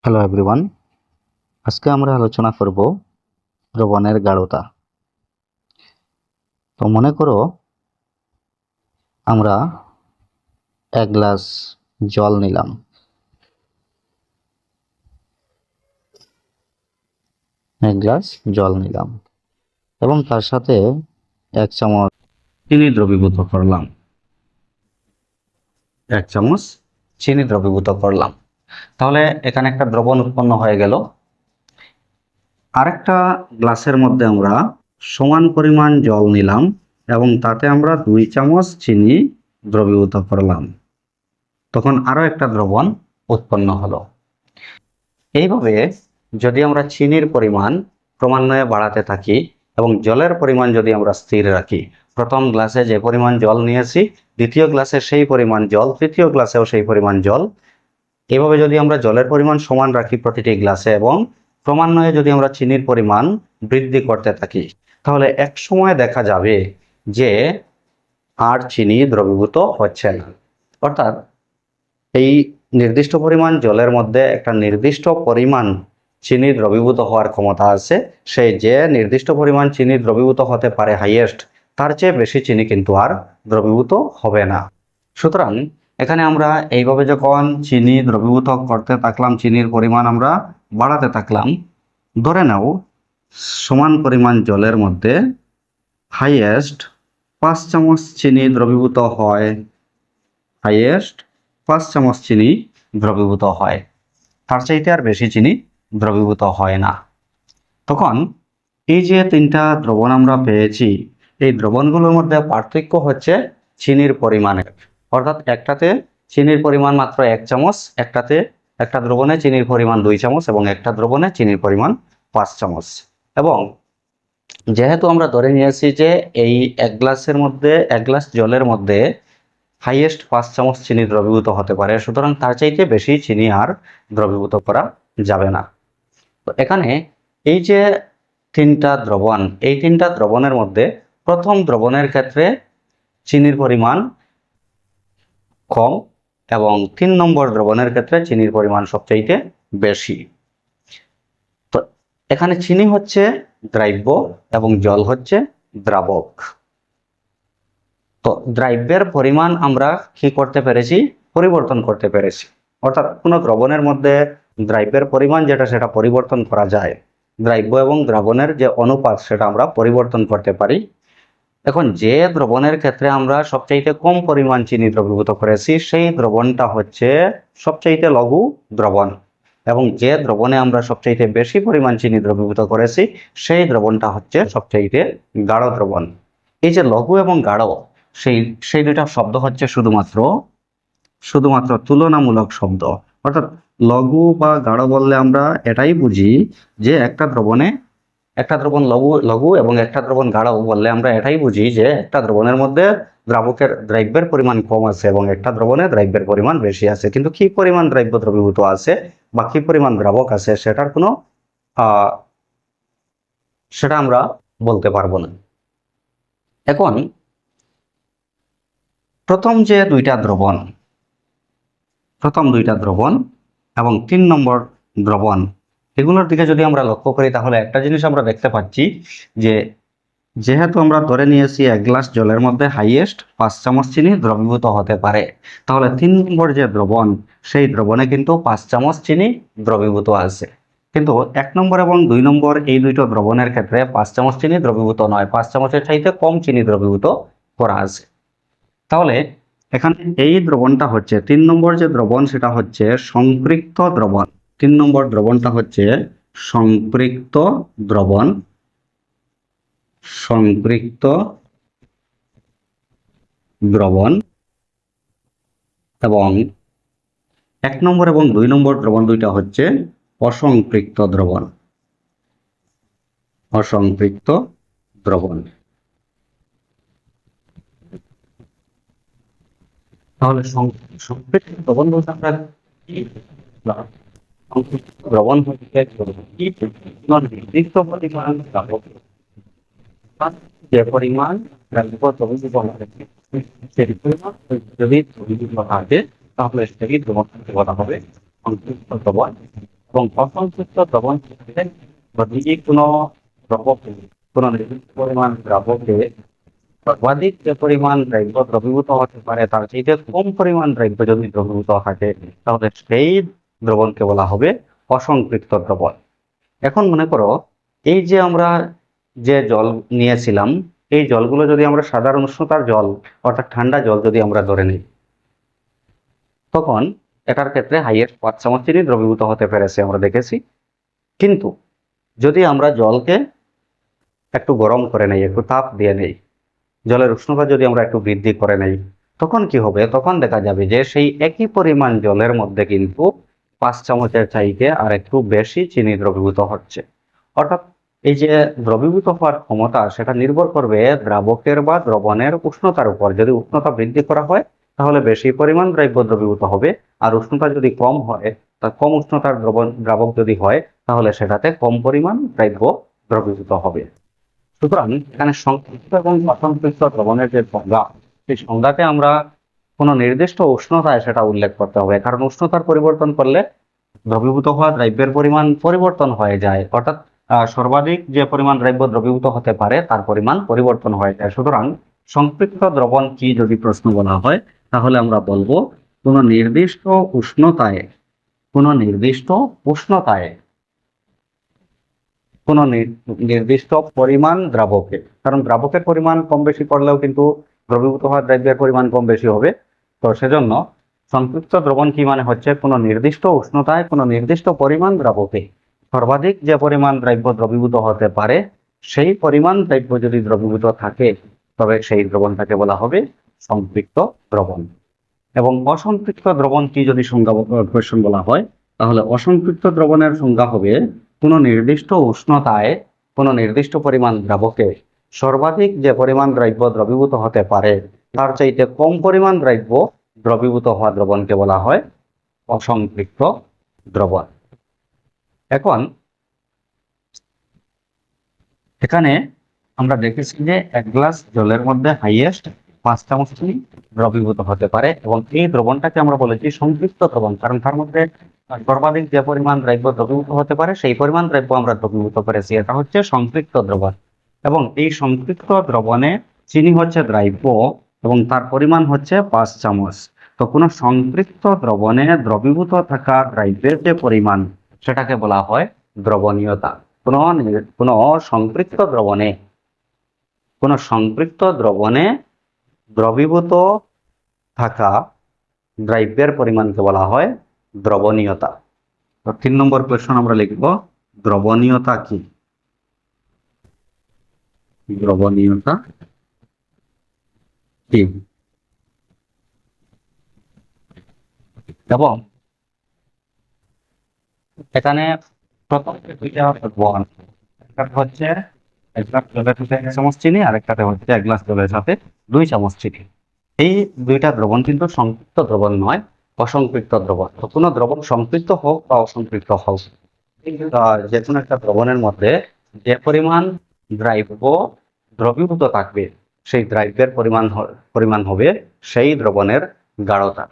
Hello everyone, আজকে আমরা আলোচনা করব দ্রবণের গাঢ়তা। তো মনে করো আমরা এক গ্লাস জল নিলাম। এবং তার সাথে 1 চামচ চিনি দ্রবীভূত করলাম। তাহলে এখানে একটা দ্রবণ উৎপন্ন হয়ে গেল। আরেকটা গ্লাসের মধ্যে আমরা সমান পরিমাণ জল নিলাম এবং তাতে আমরা 2 চামচ চিনি দ্রবীভূত করলাম। তখন আরো একটা দ্রবণ উৎপন্ন হলো। এইভাবে যদি আমরা চিনির পরিমাণ ক্রমান্বয়ে বাড়াতে থাকি এবং জলের পরিমাণ যদি আমরা স্থির রাখি, প্রথম গ্লাসে যে পরিমাণ জল নিয়েছি দ্বিতীয় গ্লাসে সেই পরিমাণ জল, তৃতীয় গ্লাসেও সেই পরিমাণ জল, এভাবে যদি আমরা জলের পরিমাণ সমান রাখি প্রতিটি গ্লাসে এবং ক্রমান্বয়ে যদি আমরা চিনির পরিমাণ বৃদ্ধি করতে থাকি, তাহলে এক সময় দেখা যাবে যে আর চিনি দ্রবীভূত হচ্ছে না। অর্থাৎ এই নির্দিষ্ট পরিমাণ জলের মধ্যে একটা নির্দিষ্ট পরিমাণ চিনি দ্রবীভূত হওয়ার ক্ষমতা আছে। সেই যে নির্দিষ্ট পরিমাণ চিনি দ্রবীভূত হতে পারে হাইয়েস্ট, তার চেয়ে বেশি চিনি কিন্তু আর দ্রবীভূত হবে না। সুতরাং এখানে আমরা এইভাবে যখন চিনি দ্রবীভূত করতে থাকলাম, চিনির পরিমাণ আমরা বাড়াতে থাকলাম, ধরে নাও সমান পরিমাণ জলের মধ্যে হাইয়েস্ট 5 চামচ চিনি দ্রবীভূত হয়। হাইয়েস্ট 5 চামচ চিনি দ্রবীভূত হয়, তার চাইতে আর বেশি চিনি দ্রবীভূত হয় না। তখন এই যে 3টা দ্রবণ আমরা পেয়েছি, এই দ্রবণগুলোর মধ্যে পার্থক্য হচ্ছে চিনির পরিমাণের। অর্থাৎ একটাতে চিনির পরিমাণ মাত্র 1 চামচ, একটা দ্রবণে চিনির পরিমাণ 2 চামচ এবং একটা দ্রবণে চিনির পরিমাণ 5 চামচ। এবং যেহেতু আমরা ধরে নিয়েছি যে এই এক গ্লাস জলের মধ্যে হাইয়েস্ট 5 চামচ চিনি দ্রবীভূত হতে পারে, সুতরাং তার চাইতে বেশি চিনি আর দ্রবীভূত করা যাবে না। তো এখানে এই যে 3টা দ্রবণ, এই 3টা দ্রবণের মধ্যে প্রথম দ্রবণের ক্ষেত্রে চিনির পরিমাণ কম এবং 3 নম্বর দ্রবণের ক্ষেত্রে চিনির পরিমাণ সবচাইতে বেশি। তো এখানে চিনি হচ্ছে দ্রাব্য এবং জল হচ্ছে দ্রাবক। তো দ্রব্যের পরিমাণ আমরা কি করতে পেরেছি? পরিবর্তন করতে পেরেছি। অর্থাৎ কোনো দ্রবণের মধ্যে দ্রব্যের পরিমাণ যেটা, সেটা পরিবর্তন করা যায়। দ্রব্য এবং দ্রাবণের যে অনুপাত, সেটা আমরা পরিবর্তন করতে পারি। এখন যে দ্রবণের ক্ষেত্রে আমরা সবচাইতে কম পরিমাণ চিনি দ্রবীভূত করেছি, সেই দ্রবণটা হচ্ছে সবচাইতে লঘু দ্রবণ, এবং যে দ্রবণে আমরা সবচাইতে বেশি পরিমাণ চিনি দ্রবীভূত করেছি, সেই দ্রবণটা হচ্ছে সবচাইতে গাঢ় দ্রবণ। এই যে লঘু এবং গাঢ়, সেই দুইটা শব্দ হচ্ছে শুধুমাত্র তুলনামূলক শব্দ। অর্থাৎ লঘু বা গাঢ় বললে আমরা এটাই বুঝি যে একটা দ্রবণ লঘু এবং একটা দ্রবণ গাঢ় বললে আমরা এটাই বুঝি যে একটা দ্রবণের মধ্যে দ্রব্যের পরিমাণ কম আছে এবং একটা দ্রবণে দ্রব্যের পরিমাণ বেশি আছে। কিন্তু কি পরিমাণ দ্রব্য দ্রবীভূত আছে বা কি পরিমাণ দ্রাবক আছে, সেটা আমরা বলতে পারবো না। এখন প্রথম দুইটা দ্রবণ এবং 3 নম্বর দ্রবণ, এগুলোর দিকে যদি আমরা লক্ষ্য করি, তাহলে একটা জিনিস আমরা দেখতে পাচ্ছি যে যেহেতু আমরা ধরে নিয়েছি এক গ্লাস জলের মধ্যে হাইয়েস্ট 5 চামচ চিনি দ্রবীভূত হতে পারে, তাহলে 3 নম্বর যে দ্রবণ, সেই দ্রবণে কিন্তু 5 চামচ চিনি দ্রবীভূত আছে। কিন্তু 1 নম্বর এবং 2 নম্বর এই দুইটো দ্রবণের ক্ষেত্রে 5 চামচ চিনি দ্রবীভূত নয়, 5 চামচের চাইতে কম চিনি দ্রবীভূত করা আছে। তাহলে এখানে এই দ্রবণটা হচ্ছে 3 নম্বর যে দ্রবণ, সেটা হচ্ছে সম্পৃক্ত দ্রবণ। 3 নম্বর দ্রবণটা হচ্ছে সম্পৃক্ত দ্রবণ। এবং 1 নম্বর এবং 2 নম্বর দ্রবণ দুইটা হচ্ছে অসম্পৃক্ত দ্রবণ। তাহলে সম্পৃক্ত দ্রবণ বলতে আমরা কি বুঝলাম? সম্পৃক্ত দ্রবণ হচ্ছে নির্দিষ্ট পরিমাণ দ্রাবক, যে পরিমাণ দ্রাব্য দ্রবীভূত হয়েছে সেই পরিমাণ যদি দ্রবীভূত থাকে, তাহলে সেটাকে দ্রবণ বলা হবে সম্পৃক্ত দ্রবণ। এবং অসম্পৃক্ত দ্রবণ যদি কোনো দ্রবকে, কোনো নির্দিষ্ট পরিমাণ দ্রাবকে সর্বাধিক যে পরিমাণ দ্রব্য দ্রবীভূত হতে পারে তার চাইতে কম পরিমাণ দ্রব্য যদি দ্রবীভূত থাকে, তাহলে সেই দ্রবণকে বলা হবে অসম্পৃক্ত দ্রবণ। এখন মনে করো, এই যে আমরা যে জল নিয়েছিলাম, এই জলগুলো যদি আমরা সাধারণ উষ্ণতার জল অর্থাৎ ঠান্ডা জল যদি আমরা ধরে নিই, তখন এটার ক্ষেত্রে হাইয়েস্ট 5 চামচ চিনি দ্রবীভূত হতে পেরেছে আমরা দেখেছি। কিন্তু যদি আমরা জলকে একটু গরম করে নেই, একটু তাপ দিয়ে নেই, জলের উষ্ণতা যদি আমরা একটু বৃদ্ধি করে নেই, তখন কি হবে? তখন দেখা যাবে যে সেই একই পরিমাণ জলের মধ্যে কিন্তু 5 চামচের চাইতে আর একটু বেশি চিনি দ্রবীভূত হচ্ছে। অর্থাৎ এই যে দ্রবীভূত হওয়ার ক্ষমতা, সেটা নির্ভর করবে দ্রাবকের বা দ্রবণের উষ্ণতার উপর। যদি উষ্ণতা বৃদ্ধি করা হয় তাহলে বেশি পরিমাণ দ্রব্য দ্রবীভূত হবে, আর উষ্ণতা যদি কম হয়, তা কম উষ্ণতার দ্রাবক যদি হয়, তাহলে সেটাতে কম পরিমাণ দ্রব্য দ্রবীভূত হবে। সুতরাং এখানে সংক্ষিপ্ত এবং অসংক্ষিপ্ত দ্রবণের যে সংজ্ঞা, সেই সংজ্ঞাতে আমরা কোনো নির্দিষ্ট উষ্ণতায় সেটা উল্লেখ করতে হবে, কারণ উষ্ণতার পরিবর্তন করলে দ্রবীভূত হওয়া দ্রব্যের পরিমাণ পরিবর্তন হয়ে যায়। অর্থাৎ সর্বাধিক যে পরিমাণ দ্রব্য দ্রবীভূত হতে পারে তার পরিমাণ পরিবর্তন হয়ে যায়। সুতরাং সংক্ষিপ্ত দ্রবণ কি যদি প্রশ্ন বলা হয়, তাহলে আমরা বলবো কোনো নির্দিষ্ট উষ্ণতায়, কোনো নির্দিষ্ট উষ্ণতায় কোনো নির্দিষ্ট পরিমাণ দ্রাবকে, কারণ দ্রাবকের পরিমাণ কম বেশি করলেও কিন্তু দ্রবীভূত হওয়া দ্রব্যের পরিমাণ কম বেশি হবে। তো সেজন্য সংক্ষিপ্ত দ্রবণ কি মানে হচ্ছে কোনো নির্দিষ্ট উষ্ণতায় কোনো নির্দিষ্ট পরিমাণ দ্রাবকে সর্বাধিক যে পরিমাণ দ্রব্য দ্রবীভূত হতে পারে, সেই পরিমাণ দ্রব্য যদি দ্রবীভূত থাকে, তবে সেই দ্রবণটাকে বলা হবে সংক্ষিপ্ত দ্রবণ। এবং অসম্পৃক্ত দ্রবণ কি যদি সংজ্ঞা কোয়েশ্চন বলা হয়, তাহলে অসম্পৃক্ত দ্রবণের সংজ্ঞা হবে কোনো নির্দিষ্ট উষ্ণতায় কোনো নির্দিষ্ট পরিমাণ দ্রাবকে সর্বাধিক যে পরিমাণ দ্রব্য দ্রবীভূত হতে পারে তার চাইতে কম পরিমাণ দ্রব্য দ্রবীভূত হওয়া দ্রবণকে বলা হয় অসম্পৃক্ত দ্রবণ। এখন এখানে আমরা দেখেছি যে 1 গ্লাস জলের মধ্যে হাইয়েস্ট 5 চামচ চিনি দ্রবীভূত হতে পারে, এবং এই দ্রবণটাকে আমরা বলেছি সংক্ষিপ্ত দ্রবণ, কারণ তার মধ্যে সর্বাধিক যে পরিমাণ দ্রব্য দ্রবীভূত হতে পারে সেই পরিমাণ দ্রব্য আমরা দ্রবীভূত করেছি। এটা হচ্ছে সংক্ষিপ্ত দ্রবণ, এবং এই সংক্ষিপ্ত দ্রবণে চিনি হচ্ছে দ্রব্য এবং তার পরিমাণ হচ্ছে 5 চামচ। তো কোনো সংক্ষিপ্ত দ্রবণে দ্রবীভূত থাকা দ্রব্যের যে পরিমাণ, সেটাকে বলা হয় দ্রবণীয়তা। কোনো সম্পৃক্ত দ্রবণে দ্রবীভূত থাকা দ্রব্যের পরিমাণকে বলা হয় দ্রবণীয়তা। তো 3 নম্বর কোয়েশ্চন আমরা লিখব, দ্রবণীয়তা কি? দ্রবণীয়তা কি? এবং এখানে প্রথম দুইটা দ্রবণ, একটা হচ্ছে 1 গ্লাস জলের সাথে 1 চামচ চিনি, আর একটাতে হচ্ছে 1 গ্লাস জলের সাথে 2 চামচ চিনি। এই দুইটা দ্রবণ কিন্তু সংক্ষিপ্ত দ্রবণ নয়, অসম্পৃক্ত দ্রবণ। তো কোনো দ্রবণ সংক্ষিপ্ত হোক বা অসম্পৃক্ত হোক, যে কোনো একটা দ্রবণের মধ্যে যে পরিমাণ দ্রব্য দ্রবীভূত থাকবে, সেই দ্রব্যের পরিমাণ হবে সেই দ্রবণের গাঢ়তা।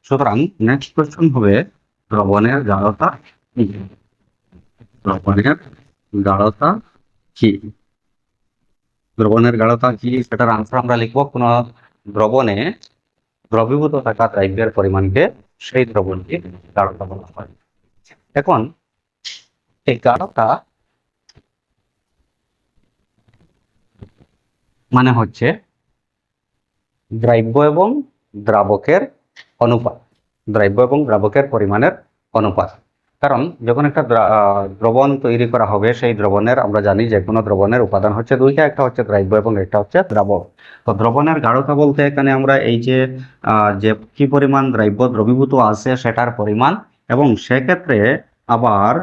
সুতরাং নেক্সট কোয়েশ্চন হবে দ্রবণের গাঢ়তা কি? দ্রবণের গাঢ়তা কি? দ্রবণের গাঢ়তা কি সেটার আনসার আমরা লিখব, কোন দ্রবণে দ্রবীভূত থাকা দ্রব্যের পরিমাণকে সেই দ্রবণকে গাঢ়তা বলা হয়। এখন এই গাঢ়তা মানে হচ্ছে দ্রব্য এবং দ্রাবকের অনুপাত, দ্রব্য এবং দ্রাবকের পরিমাণের অনুপাত। কারণ যখন একটা দ্রবণ তৈরি করা হবে, সেই দ্রবণের আমরা জানি যে কোনো দ্রবণের উপাদান হচ্ছে দুইটা, একটা হচ্ছে দ্রব্য এবং একটা হচ্ছে দ্রাবক। তো দ্রবণের গাঢ়তা বলতে এখানে আমরা এই যে কি পরিমাণ দ্রব্য দ্রবীভূত আছে সেটার পরিমাণ, এবং সেক্ষেত্রে আবার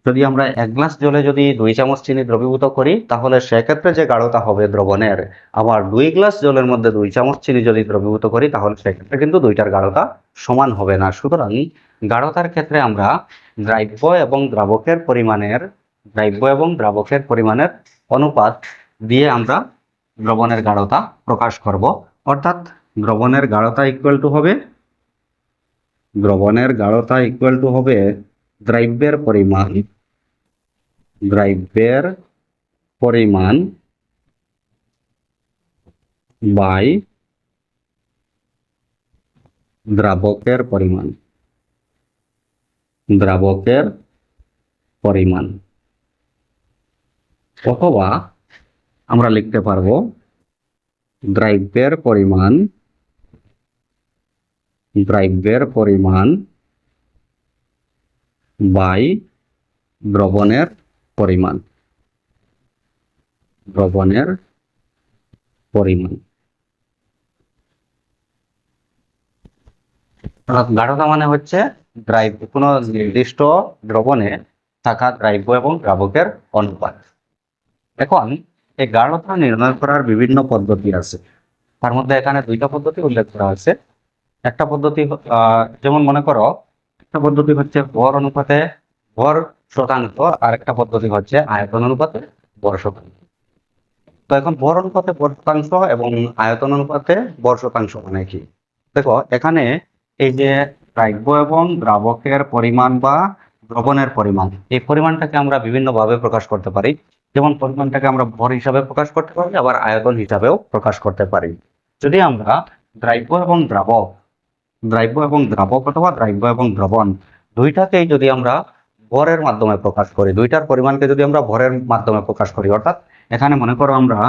যদি আমরা 1 গ্লাস জলে যদি 2 চামচ চিনি দ্রবীভূত করি, তাহলে সেক্ষেত্রে যে গাঢ়তা হবে দ্রবণের, আবার 2 গ্লাস জলের মধ্যে 2 চামচ চিনি যদি দ্রবীভূত করি, তাহলে সেক্ষেত্রে কিন্তু দুইটার গাঢ়তা সমান হবে না। সুতরাং গাঢ়তার ক্ষেত্রে আমরা দ্রব্য এবং দ্রাবকের পরিমাণের অনুপাত দিয়ে আমরা দ্রবণের গাঢ়তা প্রকাশ করব। অর্থাৎ দ্রবণের গাঢ়তা ইকুয়াল টু হবে দ্রবণের গাঢ়তা ইকুয়াল টু হবে দ্রব্যের পরিমাণ, দ্রব্যের পরিমাণ বাই দ্রাবকের পরিমাণ, দ্রাবকের পরিমাণ। অথবা আমরা লিখতে পারবো দ্রব্যের পরিমাণ, দ্রব্যের পরিমাণ বাই দ্রবণের পরিমাণ, দ্রবণের পরিমাণ। গাঢ়তা মানে হচ্ছে দ্রব্য, কোনো নির্দিষ্ট দ্রবণে থাকা দ্রব্য এবং দ্রাবকের অনুপাত। এখন এই গাঢ়তা নির্ণয় করার বিভিন্ন পদ্ধতি আছে, তার মধ্যে এখানে দুইটা পদ্ধতি উল্লেখ করা হয়েছে। একটা পদ্ধতি যেমন মনে করো, একটা পদ্ধতি হচ্ছে ভর অনুপাতে ভর শতাংশ, আর একটা পদ্ধতি হচ্ছে আয়তন অনুপাতে ভর শতাংশ। তো এখন ভর অনুপাতে ভর শতাংশ এবং আয়তন অনুপাতে ভর শতাংশ মানে কি? দেখো এখানে এই যে দ্রব্য এবং দ্রাবকের পরিমাণ বা দ্রবণের পরিমাণ, এই পরিমাণটাকে আমরা বিভিন্ন ভাবে প্রকাশ করতে পারি। যেমন পরিমাণটাকে আমরা ভর হিসাবে প্রকাশ করতে পারি, আবার আয়তন হিসাবেও প্রকাশ করতে পারি। যদি আমরা দ্রব্য এবং দ্রাবক, দ্রব্য এবং দ্রাবক অথবা দ্রব্য এবং দ্রবণ দুইটাকেই যদি আমরা ভরের মাধ্যমে প্রকাশ করি, দুইটার পরিমাণকে যদি আমরা ভরের মাধ্যমে প্রকাশ করি, অর্থাৎ এখানে মনে করো আমরা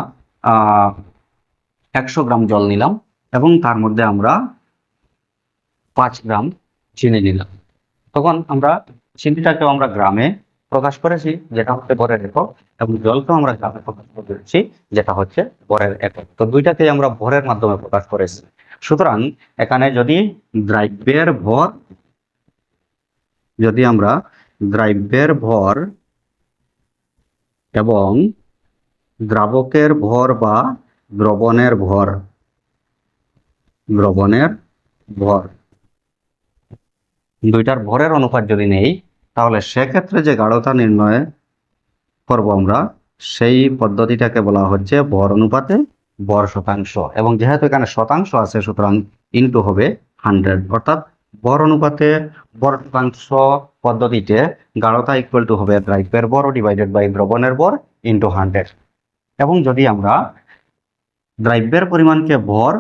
100 গ্রাম জল নিলাম এবং তার মধ্যে আমরা 5 গ্রাম চিনি নিলাম, তখন আমরা চিনিটাকেও আমরা গ্রামে প্রকাশ করেছি যেটা হচ্ছে ভরের একক, এবং জলকেও আমরা গ্রামে প্রকাশ করেছি যেটা হচ্ছে ভরের একক। তো দুইটাকেই আমরা ভরের মাধ্যমে প্রকাশ করেছি। সুতরাং এখানে যদি দ্রব্যের ভর, যদি আমরা দ্রব্যের ভর এবং দ্রাবকের ভর বা দ্রবণের ভর, দ্রবণের ভর দুইটার ভরের অনুপাত যদি নেই, তাহলে সেক্ষেত্রে যে গাঢ়তা নির্ণয় করব আমরা, সেই পদ্ধতিটাকে বলা হচ্ছে ভর অনুপাতে ভর শতাংশ। এবং যেহেতু এখানে শতাংশ আছে, সুতরাং ইনটু হবে 100, অর্থাৎ ভর অনুপাতে ভর শতাংশ পদ্ধতিতে গাঢ়তা ইকুয়াল টু হবে দ্রব্যের ভর ডিভাইডেড বাই দ্রবণের ভর ইনটু 100। এবং যদি আমরা দ্রব্যের পরিমাণকে ভর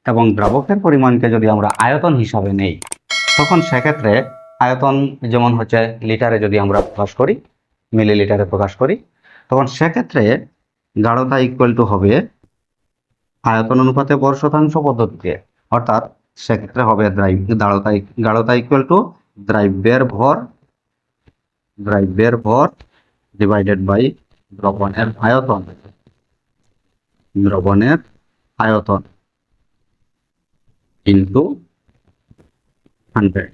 এবং দ্রাবকের পরিমাণকে যদি আমরা আয়তন হিসাবে নেই, তখন সেক্ষেত্রে আয়তন যেমন হচ্ছে লিটারে যদি আমরা প্রকাশ করি, মিলিলিটারে প্রকাশ করি, তখন সেক্ষেত্রে গাঢ়তা ইকুয়াল টু হবে আয়তন অনুপাতে ভর শতাংশ পদ্ধতিতে, অর্থাৎ সেক্ষেত্রে হবে গাঢ়তা ইকুয়াল টু দ্রব্যের ভর, দ্রব্যের ভর ডিভাইডেড বাই দ্রবণের আয়তন, দ্রবণের আয়তন ইনটু 100।